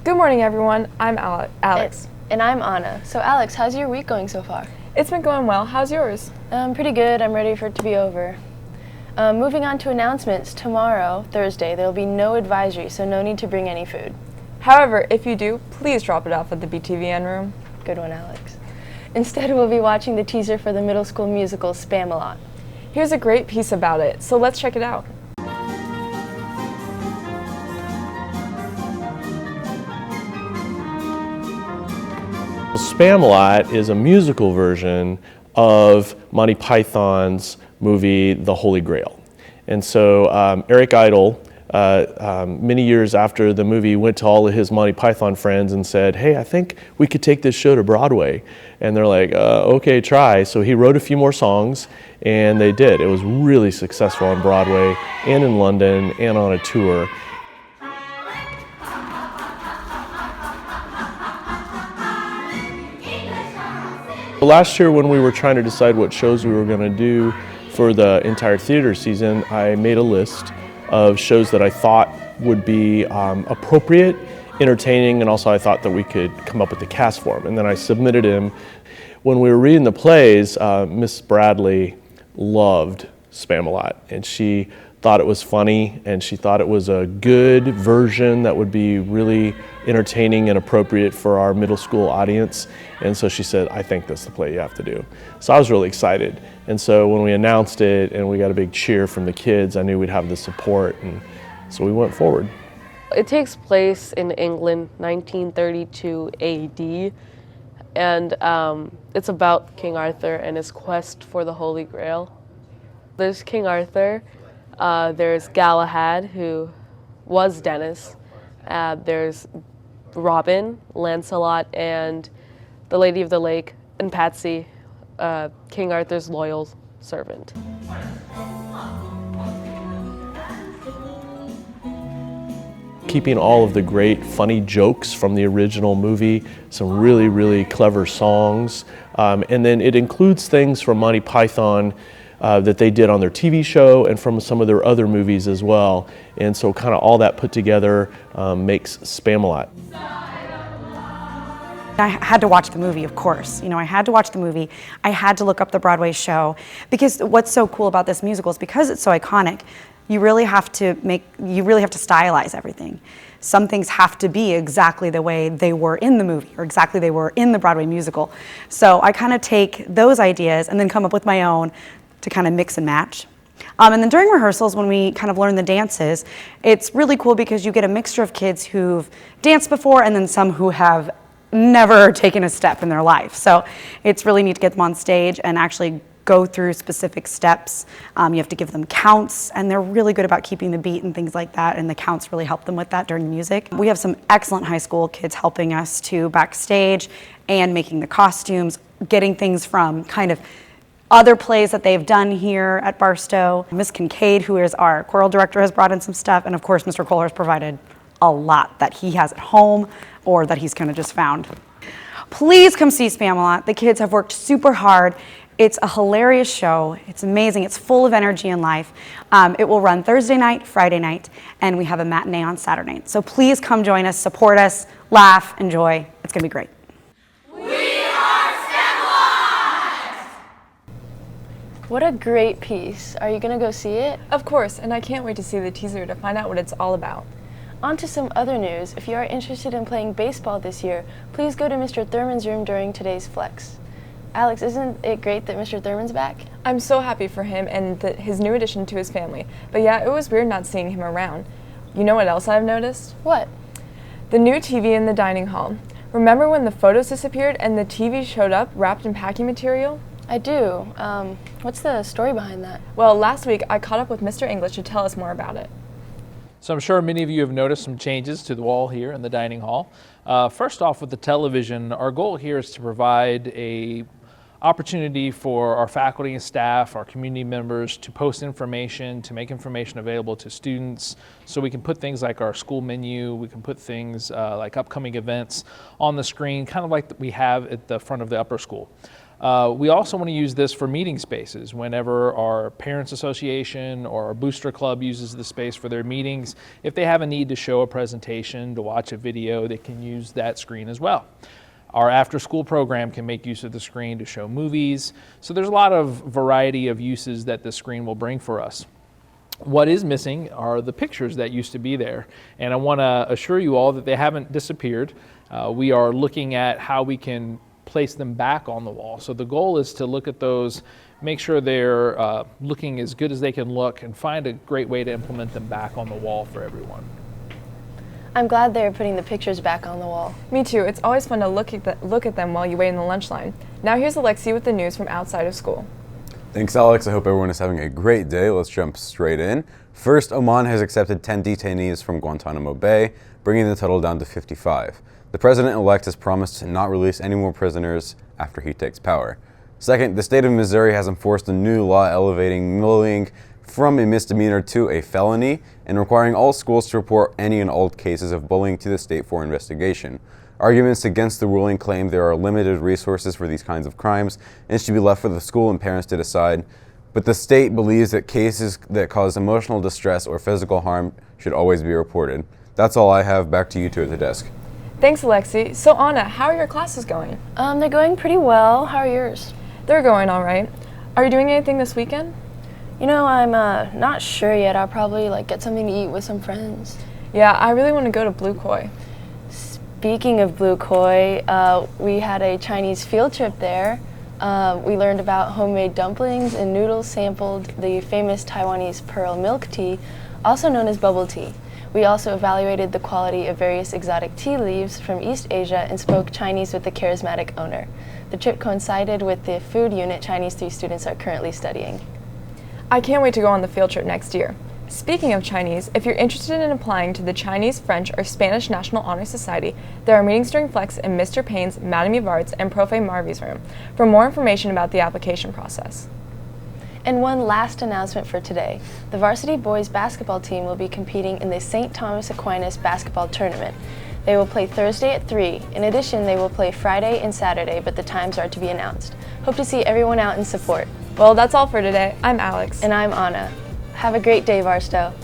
Good morning, everyone. I'm Alex. And I'm Anna. So Alex, how's your week going so far? It's been going well. How's yours? Pretty good. I'm ready for it to be over. Moving on to announcements, tomorrow, Thursday, there will be no advisory, so no need to bring any food. However, if you do, please drop it off at the BTVN room. Good one, Alex. Instead, we'll be watching the teaser for the middle school musical Spam-A-Lot. Here's a great piece about it, so let's check it out. Spam-A-Lot is a musical version of Monty Python's movie The Holy Grail. And so Eric Idle, many years after the movie, went to all of his Monty Python friends and said, "Hey, I think we could take this show to Broadway." And they're like, "Okay, try." So he wrote a few more songs, and they did. It was really successful on Broadway and in London and on a tour. Last year, when we were trying to decide what shows we were going to do for the entire theater season, I made a list of shows that I thought would be appropriate, entertaining, and also I thought that we could come up with the cast for them. And then I submitted them. When we were reading the plays, Miss Bradley loved Spam-A-Lot, and she thought it was funny, and she thought it was a good version that would be really entertaining and appropriate for our middle school audience. And so she said, "I think that's the play you have to do." So I was really excited. And so when we announced it and we got a big cheer from the kids, I knew we'd have the support, and so we went forward. It takes place in England, 1932 AD, and it's about King Arthur and his quest for the Holy Grail. There's King Arthur, there's Galahad, who was Dennis, there's Robin, Lancelot, and the Lady of the Lake, and Patsy, King Arthur's loyal servant. Keeping all of the great funny jokes from the original movie, some really, really clever songs, and then it includes things from Monty Python that they did on their TV show and from some of their other movies as well. And so kind of all that put together makes Spam-A-Lot. I had to watch the movie, of course. I had to watch the movie. I had to look up the Broadway show, because what's so cool about this musical is because it's so iconic, you really have to stylize everything. Some things have to be exactly the way they were in the movie or exactly they were in the Broadway musical. So I kind of take those ideas and then come up with my own to kind of mix and match. And then during rehearsals, when we kind of learn the dances, it's really cool because you get a mixture of kids who've danced before and then some who have never taken a step in their life. So it's really neat to get them on stage and actually go through specific steps. You have to give them counts, and they're really good about keeping the beat and things like that, and the counts really help them with that during music. We have some excellent high school kids helping us to backstage and making the costumes, getting things from kind of other plays that they've done here at Barstow. Miss Kincaid, who is our choral director, has brought in some stuff, and of course Mr. Kohler has provided a lot that he has at home or that he's kind of just found. Please come see Spam-A-Lot. The kids have worked super hard. It's a hilarious show. It's amazing. It's full of energy and life. It will run Thursday night, Friday night, and we have a matinee on Saturday night. So please come join us, support us, laugh, enjoy. It's going to be great. What a great piece. Are you going to go see it? Of course, and I can't wait to see the teaser to find out what it's all about. On to some other news. If you are interested in playing baseball this year, please go to Mr. Thurman's room during today's flex. Alex, isn't it great that Mr. Thurman's back? I'm so happy for him and his new addition to his family. But yeah, it was weird not seeing him around. You know what else I've noticed? What? The new TV in the dining hall. Remember when the photos disappeared and the TV showed up wrapped in packing material? I do. What's the story behind that? Well, last week I caught up with Mr. English to tell us more about it. So I'm sure many of you have noticed some changes to the wall here in the dining hall. First off, with the television, our goal here is to provide a opportunity for our faculty and staff, our community members to post information, to make information available to students, so we can put things like our school menu, we can put things like upcoming events on the screen, kind of like we have at the front of the upper school. We also want to use this for meeting spaces. Whenever our Parents Association or our Booster Club uses the space for their meetings, if they have a need to show a presentation, to watch a video, they can use that screen as well. Our after-school program can make use of the screen to show movies. So there's a lot of variety of uses that the screen will bring for us. What is missing are the pictures that used to be there. And I want to assure you all that they haven't disappeared. We are looking at how we can place them back on the wall. So the goal is to look at those, make sure they're looking as good as they can look, and find a great way to implement them back on the wall for everyone. I'm glad they're putting the pictures back on the wall. Me too. It's always fun to look at them while you wait in the lunch line. Now here's Alexi with the news from outside of school. Thanks, Alex. I hope everyone is having a great day. Let's jump straight in. First, Oman has accepted 10 detainees from Guantanamo Bay, bringing the total down to 55. The president-elect has promised to not release any more prisoners after he takes power. Second, the state of Missouri has enforced a new law elevating bullying from a misdemeanor to a felony and requiring all schools to report any and all cases of bullying to the state for investigation. Arguments against the ruling claim there are limited resources for these kinds of crimes and should be left for the school and parents to decide. But the state believes that cases that cause emotional distress or physical harm should always be reported. That's all I have. Back to you two at the desk. Thanks, Alexi. So Anna, how are your classes going? They're going pretty well. How are yours? They're going all right. Are you doing anything this weekend? You know, I'm not sure yet. I'll probably get something to eat with some friends. Yeah, I really want to go to Blue Koi. Speaking of Blue Koi, we had a Chinese field trip there. We learned about homemade dumplings and noodles, sampled the famous Taiwanese pearl milk tea, also known as bubble tea. We also evaluated the quality of various exotic tea leaves from East Asia and spoke Chinese with the charismatic owner. The trip coincided with the food unit Chinese 3 students are currently studying. I can't wait to go on the field trip next year. Speaking of Chinese, if you're interested in applying to the Chinese, French, or Spanish National Honor Society, there are meetings during Flex in Mr. Payne's, Madame Yvard's, and Profe Marvy's room for more information about the application process. And one last announcement for today. The varsity boys basketball team will be competing in the St. Thomas Aquinas basketball tournament. They will play Thursday at 3. In addition, they will play Friday and Saturday, but the times are to be announced. Hope to see everyone out in support. Well, that's all for today. I'm Alex. And I'm Anna. Have a great day, Varsto.